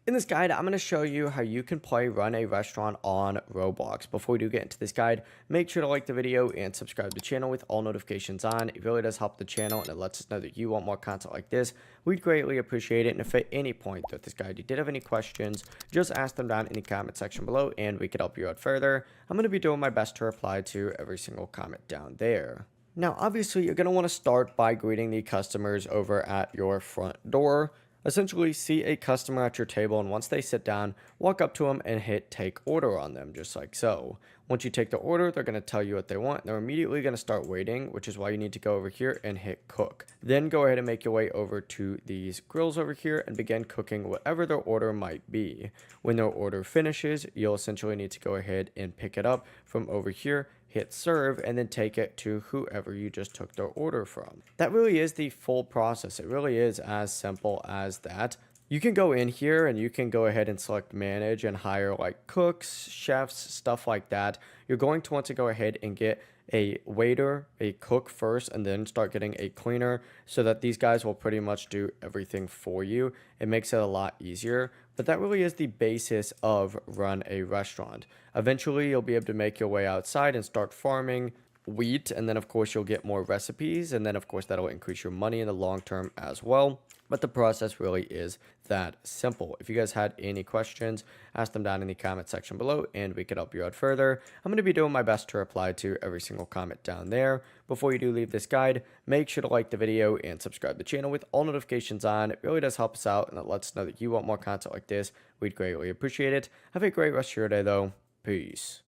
In this guide, I'm going to show you how you can run a restaurant on Roblox. Before we do get into this guide, make sure to like the video and subscribe to the channel with all notifications on. It really does help the channel and it lets us know that you want more content like this. We'd greatly appreciate it. And if at any point throughout this guide you did have any questions, just ask them down in the comment section below and we could help you out further. I'm going to be doing my best to reply to every single comment down there. Now, obviously, you're going to want to start by greeting the customers over at your front door. Essentially, see a customer at your table, and once they sit down, walk up to them and hit take order on them, just like so. Once you take the order, they're going to tell you what they want. They're immediately going to start waiting, which is why you need to go over here and hit cook. Then go ahead and make your way over to these grills over here and begin cooking whatever their order might be. When their order finishes, you'll essentially need to go ahead and pick it up from over here, hit serve, and then take it to whoever you just took their order from. That really is the full process. It really is as simple as that. You can go in here and you can go ahead and select manage and hire like cooks, chefs, stuff like that. You're going to want to go ahead and get a waiter, a cook first, and then start getting a cleaner so that these guys will pretty much do everything for you. It makes it a lot easier, but that really is the basis of run a restaurant. Eventually, you'll be able to make your way outside and start farming wheat, and then of course you'll get more recipes, and then of course that'll increase your money in the long term as well. But the process really is that simple. If you guys had any questions, ask them down in the comment section below and we could help you out further. I'm going to be doing my best to reply to every single comment down there. Before you do leave this guide, make sure to like the video and subscribe to the channel with all notifications on. It really does help us out and it lets us know that you want more content like this. We'd greatly appreciate it. Have a great rest of your day though. Peace.